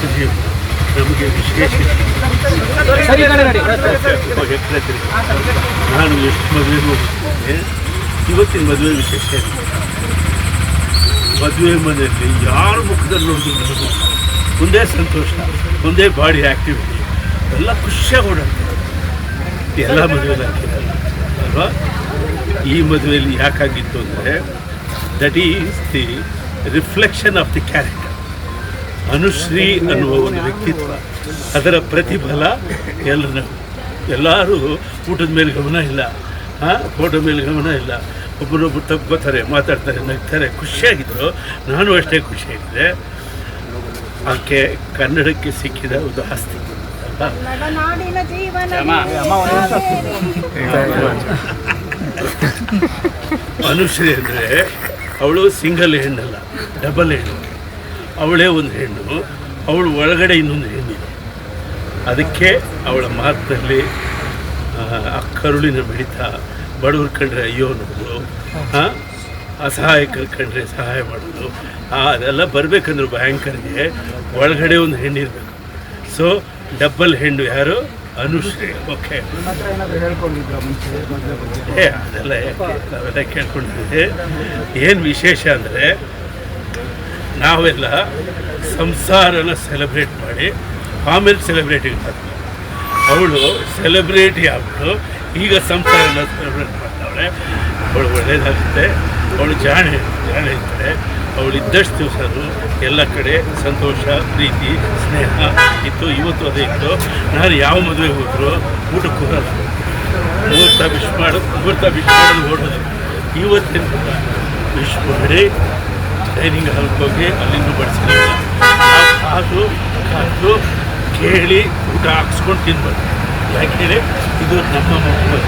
ಸಜೀವ ನಮಗೆ ವಿಶೇಷ ನಾನು ಎಷ್ಟು ಮದುವೆ ಹೋಗ್ತೇನೆ ಇವತ್ತಿನ ಮದುವೆ ವಿಶೇಷ ಮದುವೆ ಮನೆಯಲ್ಲಿ ಯಾರ ಮುಖದಲ್ಲಿ ನೋಡಿದ್ರು ಒಂದೇ ಸಂತೋಷ, ಒಂದೇ ಬಾಡಿ ಆ್ಯಕ್ಟಿವಿಟಿ, ಎಲ್ಲ ಖುಷಿಯಾಗಿ ಓಡಾಡ್ತಾರೆ. ಎಲ್ಲ ಮದುವೆಯಲ್ಲಿ ಹಾಕಿರಲ್ಲ ಅಲ್ವಾ? ಈ ಮದುವೆಯಲ್ಲಿ ಯಾಕಾಗಿತ್ತು ಅಂದರೆ that is the reflection of the character. Anushree ಅನ್ನುವ ಒಂದು ವ್ಯಕ್ತಿತ್ವ, ಅದರ ಪ್ರತಿಫಲ ಎಲ್ಲರೂ ಊಟದ ಮೇಲೆ ಗಮನ ಇಲ್ಲ, ಫೋಟೋ ಮೇಲೆ ಗಮನ ಇಲ್ಲ, ಒಬ್ಬರೊಬ್ಬರು ತಪ್ಕೋತಾರೆ, ಮಾತಾಡ್ತಾರೆ, ನಗ್ತಾರೆ, ಖುಷಿಯಾಗಿದ್ದರು. ನಾನು ಅಷ್ಟೇ ಖುಷಿಯಾಗಿದ್ದೆ. ಆಕೆ ಕನ್ನಡಕ್ಕೆ ಸಿಕ್ಕಿದ ಒಂದು ಆಸ್ತಿ. ಅನುಶ್ರೀ ಅಂದರೆ ಅವಳು ಸಿಂಗಲ್ ಹೆಣ್ಣಲ್ಲ, ಡಬಲ್ ಹೆಣ್ಣು. ಅವಳೇ ಒಂದು ಹೆಣ್ಣು, ಅವಳು ಒಳಗಡೆ ಇನ್ನೊಂದು ಹೆಣ್ಣಿದೆ. ಅದಕ್ಕೆ ಅವಳ ಮಾತಿನಲ್ಲಿ ಆ ಕರುಳಿನ ಮಿಡಿತ, ಬಡವ್ರು ಕಂಡ್ರೆ ಅಯ್ಯೋ ಅನ್ನೋದು, ಅಸಹಾಯಕರು ಕಂಡ್ರೆ ಸಹಾಯ ಮಾಡೋದು, ಅದೆಲ್ಲ ಬರಬೇಕಂದ್ರೆ ಬ್ಯಾಂಕರ್ಗೆ ಒಳಗಡೆ ಒಂದು ಹೆಣ್ಣಿರಬೇಕು. ಸೊ ಡಬ್ಬಲ್ ಹೆಣ್ಣು ಯಾರು? ಅನುಶ್ರೀ. ಓಕೆ, ಅದೆಲ್ಲ ನಾವೆಲ್ಲ ಕೇಳ್ಕೊಂಡಿದ್ದೀವಿ. ಏನು ವಿಶೇಷ ಅಂದರೆ ನಾವೆಲ್ಲ ಸಂಸಾರನ ಸೆಲೆಬ್ರೇಟ್ ಮಾಡಿ ಆಮೇಲೆ ಸೆಲೆಬ್ರೇಟಿಂಗ್ ಮಾಡ್ತೀವಿ. ಅವಳು ಸೆಲೆಬ್ರಿಟಿ ಆಗ್ಬಿಟ್ಟು ಈಗ ಸಂಸಾರನ ಸೆಲೆಬ್ರೇಟ್ ಮಾಡ್ತಾವಳೆ. ಅವಳು ಒಳ್ಳೆಯದಾಗುತ್ತೆ. ಅವಳು ಜಾಣೆ ಇರ್ತಾರೆ. ಅವಳು ಇದ್ದಷ್ಟು ದಿವಸನೂ ಎಲ್ಲ ಕಡೆ ಸಂತೋಷ, ಪ್ರೀತಿ, ಸ್ನೇಹ ಇತ್ತು. ಇವತ್ತು ಅದೇ ಇತ್ತು. ನಾನು ಯಾವ ಮದುವೆಗೆ ಹೋದ್ರು ಊಟಕ್ಕೆ ಹೋಗಲ್ಲ, ಮುಹೂರ್ತ ವಿಶ್ ಮಾಡೋದು ಓಡೋದು. ಇವತ್ತಿನ ವಿಶ್ ಮಾಡಿ ಡೈನಿಂಗ್ ಹಾಲ್ಗೆ ಹೋಗಿ ಅಲ್ಲಿಂದ ಬಡಿಸಿಲ್ಲ, ಕಾದು ಕೇಳಿ ಊಟ ಹಾಕ್ಸ್ಕೊಂಡು ತಿನ್ಬೋದು. ಯಾಕೆ ಹೇಳಿ, ಇದು ನಮ್ಮ ಮಕ್ಕಳು.